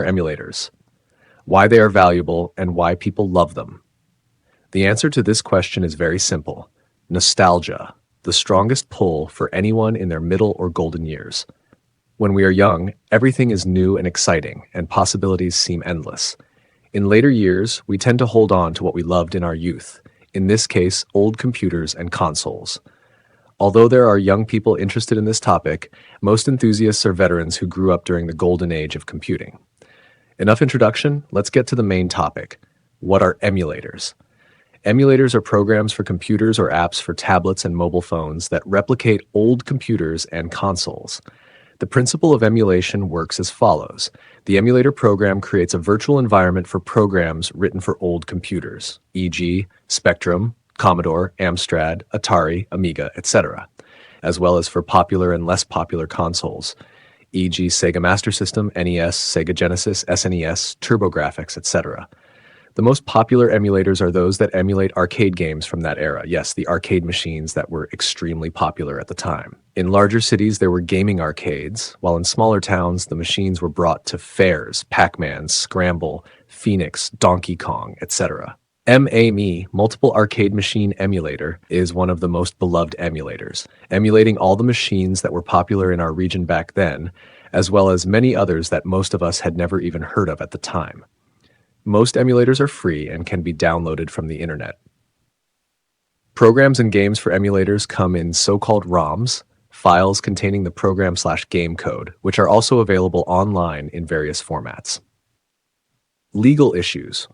emulators, why they are valuable, and why people love them. The answer to this question is very simple. Nostalgia, the strongest pull for anyone in their middle or golden years. When we are young, everything is new and exciting, and possibilities seem endless. In later years, we tend to hold on to what we loved in our youth, in this case, old computers and consoles. Although there are young people interested in this topic, most enthusiasts are veterans who grew up during the golden age of computing. Enough introduction, let's get to the main topic. What are emulators? Emulators are programs for computers or apps for tablets and mobile phones that replicate old computers and consoles. The principle of emulation works as follows. The emulator program creates a virtual environment for programs written for old computers, e.g., Spectrum, Commodore, Amstrad, Atari, Amiga, etc., as well as for popular and less popular consoles, e.g. Sega Master System, NES, Sega Genesis, SNES, TurboGrafx, etc. The most popular emulators are those that emulate arcade games from that era. Yes, the arcade machines that were extremely popular at the time. In larger cities, there were gaming arcades, while in smaller towns, the machines were brought to fairs, Pac-Man, Scramble, Phoenix, Donkey Kong, etc. MAME, Multiple Arcade Machine Emulator, is one of the most beloved emulators, emulating all the machines that were popular in our region back then, as well as many others that most of us had never even heard of at the time. Most emulators are free and can be downloaded from the internet. Programs and games for emulators come in so-called ROMs, files containing the program/game code, which are also available online in various formats. Legal issues.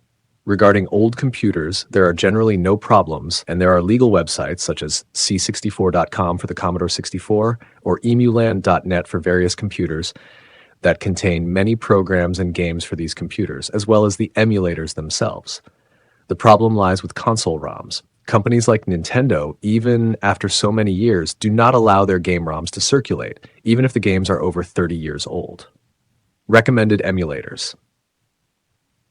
Regarding old computers, there are generally no problems, and there are legal websites such as c64.com for the Commodore 64 or emuland.net for various computers that contain many programs and games for these computers, as well as the emulators themselves. The problem lies with console ROMs. Companies like Nintendo, even after so many years, do not allow their game ROMs to circulate, even if the games are over 30 years old. Recommended emulators.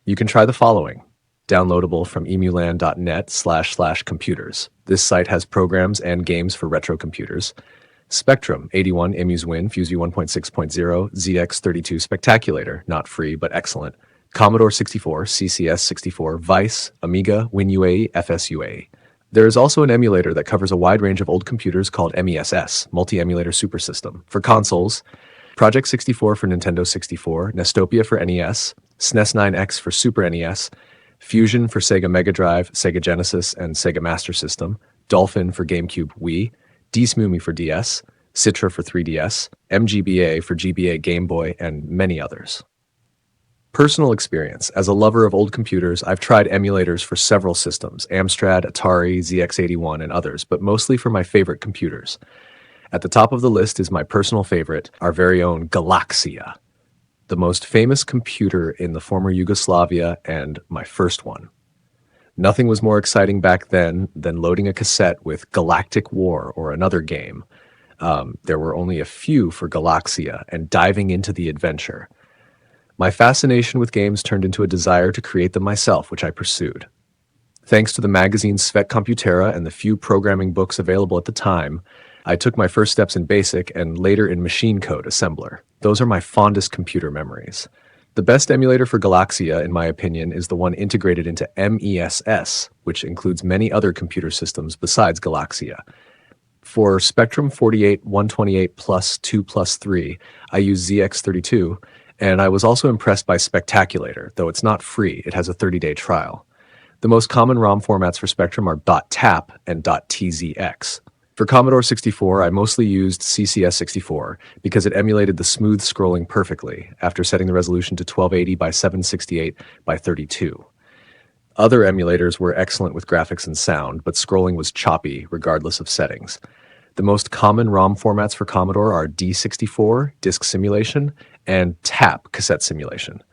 You can try the following. Downloadable from emuland.net/computers. This site has programs and games for retro computers. Spectrum, 81, Emus Win, FuseView 1.6.0, ZX32 Spectaculator, not free but excellent. Commodore 64, CCS 64, Vice, Amiga, WinUAE, FSUAE. There is also an emulator that covers a wide range of old computers called MESS, Multi-Emulator Super System. For consoles, Project 64 for Nintendo 64, Nestopia for NES, SNES 9X for Super NES, Fusion for Sega Mega Drive, Sega Genesis, and Sega Master System, Dolphin for GameCube Wii, DSMUMI for DS, Citra for 3DS, MGBA for GBA Game Boy, and many others. Personal experience. As a lover of old computers, I've tried emulators for several systems, Amstrad, Atari, ZX81, and others, but mostly for my favorite computers. At the top of the list is my personal favorite, our very own Galaksija, the most famous computer in the former Yugoslavia and my first one. Nothing was more exciting back then than loading a cassette with Galactic War or another game. There were only a few for Galaksija and diving into the adventure. My fascination with games turned into a desire to create them myself, which I pursued. Thanks to the magazine Svet Komputera and the few programming books available at the time, I took my first steps in BASIC and later in machine code assembler. Those are my fondest computer memories. The best emulator for Galaksija, in my opinion, is the one integrated into MESS, which includes many other computer systems besides Galaksija. For Spectrum 48, 128 plus 2 plus 3, I use ZX32, and I was also impressed by Spectaculator, though it's not free, it has a 30-day trial. The most common ROM formats for Spectrum are .tap and .tzx. For Commodore 64, I mostly used CCS64 because it emulated the smooth scrolling perfectly after setting the resolution to 1280 by 768 by 32. Other emulators were excellent with graphics and sound, but scrolling was choppy regardless of settings. The most common ROM formats for Commodore are D64, disk simulation, and TAP, cassette simulation.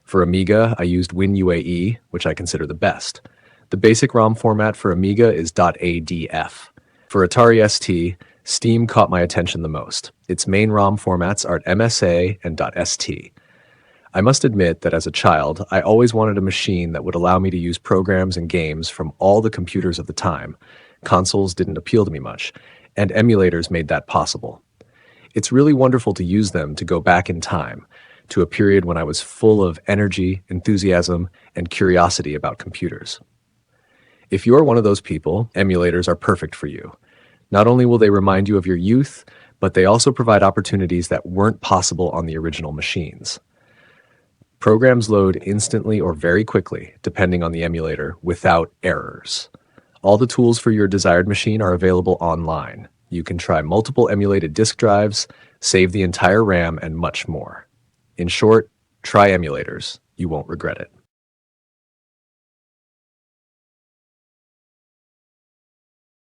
For Amiga, I used WinUAE, which I consider the best. The basic ROM format for Amiga is .adf. For Atari ST, Steam caught my attention the most. Its main ROM formats are MSA and .st. I must admit that as a child, I always wanted a machine that would allow me to use programs and games from all the computers of the time. Consoles didn't appeal to me much, and emulators made that possible. It's really wonderful to use them to go back in time, to a period when I was full of energy, enthusiasm, and curiosity about computers. If you're one of those people, emulators are perfect for you. Not only will they remind you of your youth, but they also provide opportunities that weren't possible on the original machines. Programs load instantly or very quickly, depending on the emulator, without errors. All the tools for your desired machine are available online. You can try multiple emulated disk drives, save the entire RAM, and much more. In short, try emulators. You won't regret it.